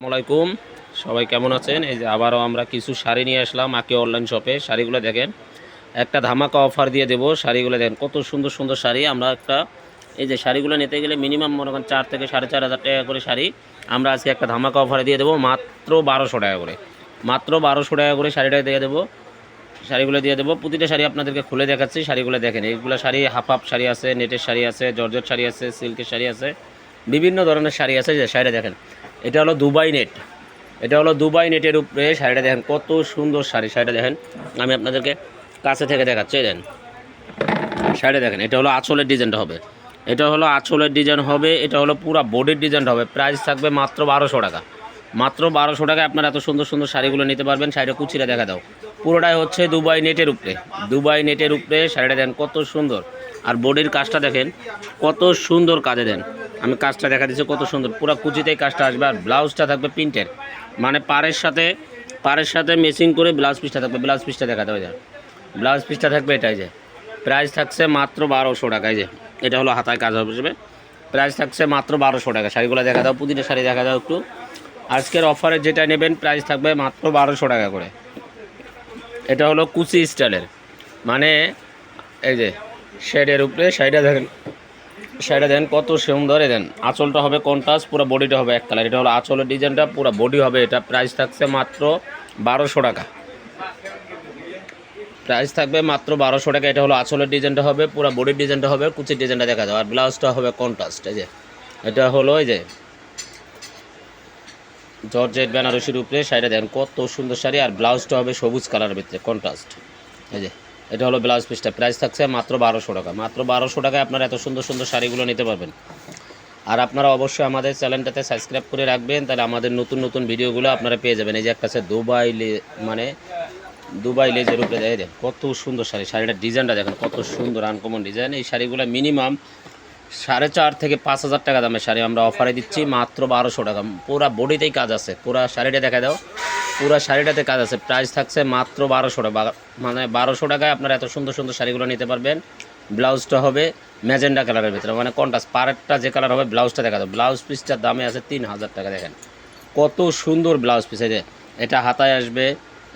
আসসালামাইকুম, সবাই কেমন আছেন? এই যে আবারও আমরা কিছু শাড়ি নিয়ে আসলাম আঁকি অনলাইন শপে। শাড়িগুলো দেখেন, একটা ধামাকা অফার দিয়ে দেবো। শাড়িগুলো দেখেন কত সুন্দর সুন্দর শাড়ি। আমরা এই যে শাড়িগুলো নিতে গেলে মিনিমাম মনে করেন 4 থেকে 4,500 টাকা করে শাড়ি আমরা আজকে একটা ধামাকা অফারে দিয়ে দেবো মাত্র 1200 টাকা করে। মাত্র 1200 টাকা করে শাড়িটা দিয়ে দেবো। শাড়িগুলো দিয়ে দেবো। প্রতিটা শাড়ি আপনাদেরকে খুলে দেখাচ্ছি। শাড়িগুলো দেখেন, এইগুলো শাড়ি হাফ হাফ শাড়ি আছে, নেটের শাড়ি আছে, জর্জেট শাড়ি আছে, সিল্কের শাড়ি আছে, বিভিন্ন ধরনের শাড়ি আছে। যে শাড়িটা দেখেন, এটা হলো দুবাই নেট। এটা হলো দুবাই নেটের উপরে শাড়িটা দেখেন কত সুন্দর শাড়ি। শাড়িটা দেখেন, আমি আপনাদেরকে কাছে থেকে দেখাচ্ছি। দেন শাড়িটা দেখেন, এটা হলো আঁচলের ডিজাইনটা হবে। এটা হলো আঁচলের ডিজাইন হবে। এটা হলো পুরো বডির ডিজাইনটা হবে। প্রাইস থাকবে মাত্র 1200 টাকা। মাত্র 1200 টাকায় আপনারা এত সুন্দর সুন্দর শাড়িগুলো নিতে পারবেন। শাড়িটা কুচিটা দেখা দাও, পুরোটাই হচ্ছে দুবাই নেটের উপরে। দুবাই নেটের উপরে শাড়িটা দেন কত সুন্দর। আর বডির কাজটা দেখেন কত সুন্দর কাজে দেন। আমি কাজটা দেখা দিচ্ছি কত সুন্দর, পুরো কুচিতেই কাজটা আসবে। আর ব্লাউজটা থাকবে প্রিন্টের, মানে পাড়ের সাথে ম্যাচিং করে ব্লাউজ পিসটা থাকবে। ব্লাউজ পিসটা দেখা দেওয়া যায়, ব্লাউজ পিসটা থাকবে এটাই। যে প্রাইস থাকছে মাত্র 1200 টাকায়। যে এটা হলো হাতায় কাজ হবে। প্রাইস থাকছে মাত্র 1200 টাকা। শাড়িগুলো দেখা দাও, প্রতিটা শাড়ি দেখা দাও একটু। আজকের অফারে যেটা নেবেন প্রাইস থাকবে মাত্র 1200 টাকা করে। এটা হলো কুচি স্টাইলের, মানে এই যে শেডের উপরে শাড়িটা দেখেন। শাড়িটা দেন কত সুন্দর। দেন আঁচলটা হবে কন্ট্রাস্ট, পুরো বডিটা হবে এক কালার। এটা হলো আঁচলের ডিজাইনটা, পুরো বডি হবে এটা। প্রাইস থাকছে মাত্র 1200 টাকা। প্রাইস থাকবে মাত্র 1200 টাকা। এটা হলো আঁচলের ডিজাইনটা হবে, পুরো বডির ডিজাইনটা হবে, কুচির ডিজাইনটা দেখা যাবে। আর ব্লাউজটা হবে কন্ট্রাস্ট। এই যে এটা হলো এই যে জর্জেট বেনারসির উপরে শাড়িটা দেখেন কত সুন্দর শাড়ি। আর ব্লাউজটা হবে সবুজ কালারের ভিতরে কন্ট্রাস্ট। এই যে এটা হলো ব্লাউজ পিসটা। প্রাইস থাকছে মাত্র 1200 টাকা। মাত্র 1200 টাকায় আপনারা এত সুন্দর সুন্দর শাড়িগুলো নিতে পারবেন। আর আপনারা অবশ্যই আমাদের চ্যানেলটাতে সাবস্ক্রাইব করে রাখবেন, তাহলে আমাদের নতুন নতুন ভিডিওগুলো আপনারা পেয়ে যাবেন। এই যে একটা আছে মানে দুবাই লেজের উপরে দেখেন কত সুন্দর শাড়ি। শাড়িটার ডিজাইনটা দেখেন কত সুন্দর, আনকমন ডিজাইন। এই শাড়িগুলো মিনিমাম 4,500 থেকে 5,000 টাকা দামের শাড়ি আমরা অফারে দিচ্ছি মাত্র 1200 টাকা। পুরা বডিতেই কাজ আছে, পুরা শাড়িটা দেখা দাও, পুরা শাড়িটাতে কাজ আছে। প্রাইস থাকছে মাত্র 1200 টাকা। মানে 1200 টাকায় আপনারা এত সুন্দর সুন্দর শাড়িগুলো নিতে পারবেন। ব্লাউজটা হবে ম্যাজেন্ডা কালারের ভিতরে, মানে কন্ট্রাস্ট। পাড়েরটা যে কালার হবে ব্লাউজটা দেখা দাও। ব্লাউজ পিসটার দামে আছে 3000 টাকা। দেখেন কত সুন্দর ব্লাউজ পিস। এই যে এটা হাতায় আসবে,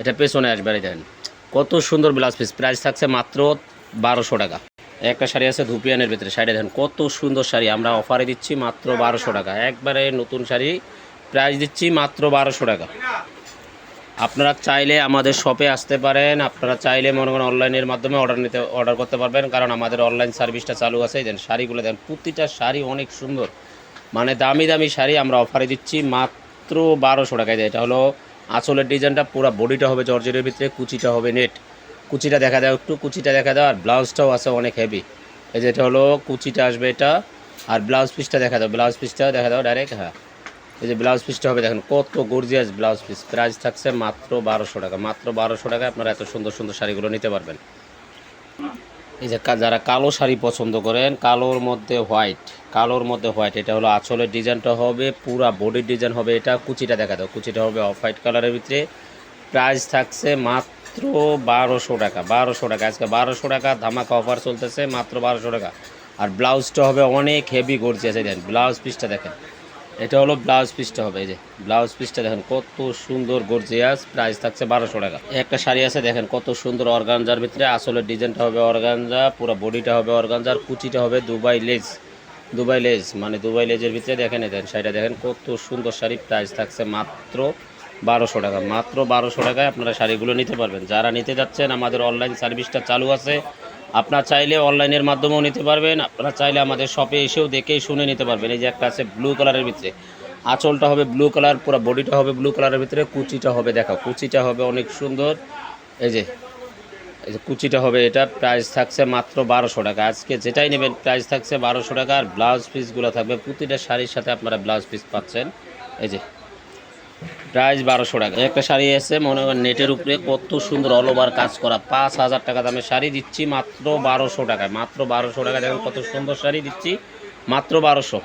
এটা পেছনে আসবে। এই দেখেন কত সুন্দর ব্লাউজ পিস। প্রাইস থাকছে মাত্র 1200 টাকা। একটা শাড়ি আছে ধুপিয়ানের ভিতরে, শাড়িটা দেখেন কত সুন্দর শাড়ি। আমরা অফারে দিচ্ছি মাত্র 1200 টাকা। একবারে নতুন শাড়ি, প্রাইস দিচ্ছি মাত্র 1200 টাকা। আপনারা চাইলে আমাদের শপে আসতে পারেন। আপনারা চাইলে মনে করেন অনলাইনের মাধ্যমে অর্ডার করতে পারবেন, কারণ আমাদের অনলাইন সার্ভিসটা চালু আছে। দেন শাড়িগুলো দেন, প্রতিটা শাড়ি অনেক সুন্দর, মানে দামি দামি শাড়ি আমরা অফারে দিচ্ছি মাত্র 1200 টাকায়। এটা হলো আঁচলের ডিজাইনটা, পুরো বডিটা হবে জর্জেটের ভিতরে, কুচিটা হবে নেট। কুচিটা দেখা দাও একটু, কুচিটা দেখা দাও। আর ব্লাউজটাও আছে অনেক হেভি। এই যে এটা হলো কুচিটা আসবে এটা। আর ব্লাউজ পিসটা দেখা দাও, ব্লাউজ পিসটাও দেখা দাও ডাইরেক্ট। হ্যাঁ, এই যে ব্লাউজ পিসটা হবে দেখেন কত গর্জিয়াস ব্লাউজ পিস। প্রাইস থাকছে মাত্র 1200 টাকা। মাত্র 1200 টাকায় আপনারা এত সুন্দর সুন্দর শাড়িগুলো নিতে পারবেন। এই যে যারা কালো শাড়ি পছন্দ করেন, কালোর মধ্যে হোয়াইট, এটা হলো আঁচলের ডিজাইনটা হবে, পুরা বডির ডিজাইন হবে এটা। কুচিটা দেখা দাও, কুচিটা হবে অফ হোয়াইট কালারের ভিতরে। প্রাইস থাকছে মাত্র 1200 টাকা। 1200 টাকা আজকে 1200 টাকা ধামাকা অফার চলতেছে, মাত্র 1200 টাকা। আর ব্লাউজটা হবে অনেক হেভি গর্জিয়াস। দেখেন ব্লাউজ পিসটা দেখেন, এটা হলো ব্লাউজ পিসটা হবে। এই যে ব্লাউজ পিসটা দেখেন কত সুন্দর গর্জিয়াস। প্রাইস থাকছে 1200 টাকা। একটা শাড়ি আছে দেখেন কত সুন্দর অর্গানজার ভিতরে। আসলে ডিজাইনটা হবে অর্গানজা, পুরো বডিটা হবে অর্গানজার, কুচিটা হবে দুবাই লেজ, মানে দুবাই লেজের ভিতরে দেখেন। দেন শাড়িটা দেখেন কত সুন্দর শাড়ি। প্রাইস থাকছে মাত্র 1200 টাকা। মাত্র 1200 টাকায় আপনারা শাড়িগুলো নিতে পারবেন। যারা নিতে যাচ্ছেন আমাদের অনলাইন সার্ভিসটা চালু আছে। আপনারা চাইলে অনলাইনের মাধ্যমেও নিতে পারবেন, আপনারা চাইলে আমাদের শপে এসেও দেখেই শুনে নিতে পারবেন। এই যে একটা আছে ব্লু কালারের ভিতরে, আঁচলটা হবে ব্লু কালার, পুরো বডিটা হবে ব্লু কালারের ভিতরে, কুচিটা হবে দেখো, কুচিটা হবে অনেক সুন্দর। এই যে কুচিটা হবে এটা। প্রাইস থাকছে মাত্র 1200 টাকা। আজকে যেটাই নেবেন প্রাইস থাকছে 1200 টাকা। আর ব্লাউজ পিসগুলো থাকবে প্রতিটা শাড়ির সাথে, আপনারা ব্লাউজ পিস পাচ্ছেন। এই যে প্রাইস 1200 টাকা। একটা শাড়ি আছে মনে করেন নেটের উপরে, কত সুন্দর অল ওভার কাজ করা, 5000 টাকা দামের শাড়ি দিচ্ছি মাত্র 1200 টাকায়। মাত্র 1200 টাকা। দেখেন কত সুন্দর শাড়ি দিচ্ছি মাত্র 1200।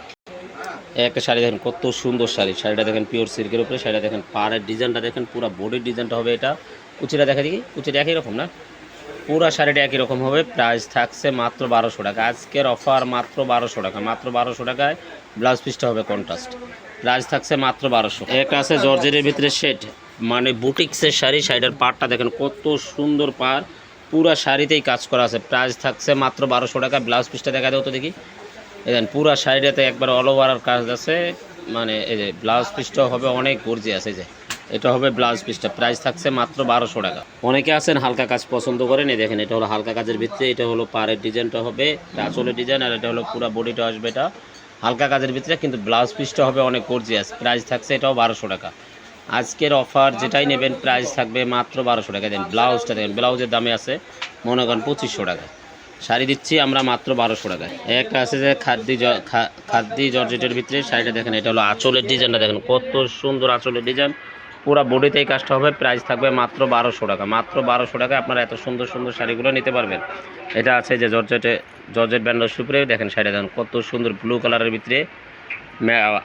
একটা শাড়ি দেখেন কত সুন্দর শাড়ি। শাড়িটা দেখেন পিওর সিল্কের উপরে। শাড়িটা দেখেন পাড়ের ডিজাইনটা দেখেন, পুরো বডির ডিজাইনটা হবে এটা। কুচিটা দেখা দেখি, কুচিটা একই রকম না, পুরো শাড়িটা একই রকম হবে। প্রাইস থাকছে মাত্র 1200 টাকা। আজকের অফার মাত্র 1200 টাকা। মাত্র 1200 টাকায় ব্লাউজ পিসটা হবে কন্ট্রাস্ট। প্রাইস থাকছে মাত্র 1200। একটা আছে জর্জেটের ভিতরে শেড, মানে বুটিক্সের শাড়ি, শাড়িটার পাড়টা দেখেন কত সুন্দর পাড়, পুরা শাড়িতেই কাজ করা আছে। প্রাইস থাকছে মাত্র 1200 টাকা। ব্লাউজ পিসটা দেখা দেবো তো দেখি। এই দেন পুরা শাড়িটাতে একবার অল ওভার কাজ আছে, মানে এই যে ব্লাউজ পিসটাও হবে অনেক গর্জিয়াস। এই যে এটা হবে ব্লাউজ পিসটা, প্রাইস থাকছে মাত্র 1200 টাকা। অনেকে আছেন হালকা কাজ পছন্দ করেন, এই দেখেন এটা হলো হালকা কাজের ভিতরে, এটা হলো পাড়ের ডিজাইনটা হবে, আঁচলের ডিজাইন, আর এটা হলো পুরো বডিটা আসবে এটা হালকা কাজের ভিতরে, কিন্তু ব্লাউজ পিসটা হবে অনেক গর্জিয়াস। প্রাইস থাকছে এটাও 1200 টাকা। আজকের অফার যেটাই নেবেন প্রাইস থাকবে মাত্র 1200 টাকা। দেন ব্লাউজটা দেখেন, ব্লাউজের দামে আছে মনে করেন 2500 টাকা, শাড়ি দিচ্ছি আমরা মাত্র 1200 টাকায়। একটা আছে যে খাদ্দি জর্জেটের ভিতরে শাড়িটা দেখেন, এটা হলো আঁচলের ডিজাইনটা দেখেন কত সুন্দর আঁচলের ডিজাইন, পুরো বডিতেই কাজটা হবে। প্রাইস থাকবে মাত্র 1200 টাকা। মাত্র 1200 টাকায় আপনারা এত সুন্দর সুন্দর শাড়িগুলো নিতে পারবেন। এটা আছে যে জর্জেট ব্যান্ডের উপরে দেখেন শাড়িটা দেখেন কত সুন্দর ব্লু কালারের ভিতরে,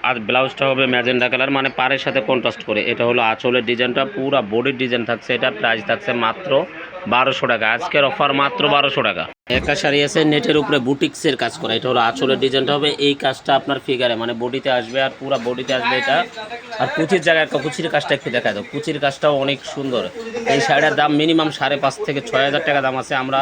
আর ব্লাউজটা হবে ম্যাজেন্ডা কালার, মানে পাড়ের সাথে কন্ট্রাস্ট করে। এটা হলো আঁচলের ডিজাইনটা, পুরো বডির ডিজাইন থাকছে, এটা প্রাইস থাকছে মাত্র 1200 টাকা। আজকের অফার মাত্র 1200 টাকা। একটা শাড়ি আছে নেটের উপরে বুটিক্সের কাজ করা, এটা হলো আঁচলের ডিজাইনটা হবে, এই কাজটা আপনার ফিগারে মানে বডিতে আসবে, আর পুরো বডিতে আসবে এটা। আর কুচির জায়গায় একটা কুচির কাজটা একটু দেখা দাও, কুচির কাজটাও অনেক সুন্দর। এই শাড়িটার দাম মিনিমাম 5,500 থেকে 6,000 টাকা দাম আছে, আমরা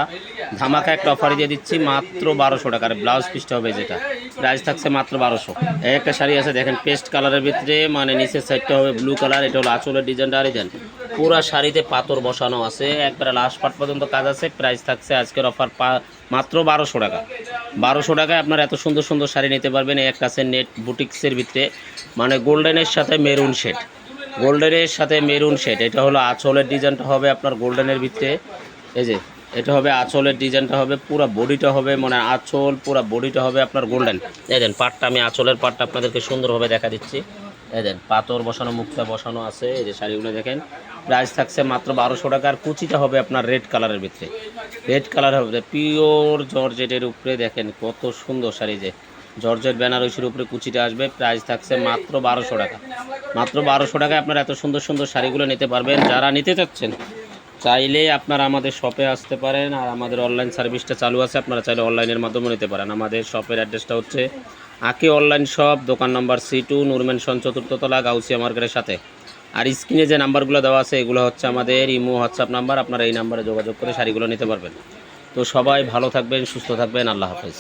ধামাকা একটা অফার দিয়ে দিচ্ছি মাত্র 1200 টাকার। ব্লাউজ পিসটা হবে যেটা, প্রাইস থাকছে মাত্র 1200। একটা শাড়ি আছে দেখেন পেস্ট কালারের ভিতরে, মানে নিচের সাইডটা হবে ব্লু কালার, এটা হলো আঁচলের ডিজাইনটা। আর দেন পুরা শাড়িতে পাথর বসানো আছে, একবারে লাস্ট পার্ট পর্যন্ত কাজ আছে। প্রাইস থাকছে আজকের অফার মাত্র 1200 টাকা। 1200 টাকায় আপনারা এত সুন্দর সুন্দর শাড়ি নিতে পারবেন। একটা আছে নেট বুটিক্সের ভিতরে, মানে গোল্ডেনের সাথে মেরুন শেড, গোল্ডেনের সাথে মেরুন শেড। এটা হলো আঁচলের ডিজাইনটা হবে আপনার গোল্ডেনের ভিতরে, এই যে এটা হবে আঁচলের ডিজাইনটা হবে, পুরো বডিটা হবে মানে আঁচল, পুরো বডিটা হবে আপনার গোল্ডেন। এই দেন পাটটা, আমি আঁচলের পাটটা আপনাদেরকে সুন্দরভাবে দেখা দিচ্ছি। এই দেন পাথর বসানো, মুক্তা বসানো আছে, এই যে শাড়িগুলো দেখেন। প্রাইস থাকছে মাত্র 1200 টাকা। আর কুচিটা হবে আপনার রেড কালারের ভিতরে, রেড কালার হবে পিওর জর্জেটের উপরে, দেখেন কত সুন্দর শাড়ি, যে জর্জেট বেনারসির উপরে কুচিটা আসবে। প্রাইস থাকছে মাত্র 1200 টাকা। মাত্র 1200 টাকায় আপনারা এত সুন্দর সুন্দর শাড়িগুলো নিতে পারবেন। যারা নিতে চাচ্ছেন চাইলে আপনারা আমাদের শপে আসতে পারেন, আর আমাদের অনলাইন সার্ভিসটা চালু আছে, আপনারা চাইলে অনলাইনের মাধ্যমে নিতে পারেন। আমাদের শপের অ্যাড্রেসটা হচ্ছে আকি অনলাইন শপ, দোকান নম্বর C2, নূর মেনশন 4th তলা, গাউসিয়া মার্কেটের সাথে। আর স্ক্রিনে যে নাম্বারগুলো দেওয়া আছে এগুলো হচ্ছে আমাদের ইমো হোয়াটসঅ্যাপ নাম্বার, আপনারা এই নাম্বারে যোগাযোগ করে শাড়িগুলো নিতে পারবেন। তো সবাই ভালো থাকবেন, সুস্থ থাকবেন, আল্লাহ হাফেজ।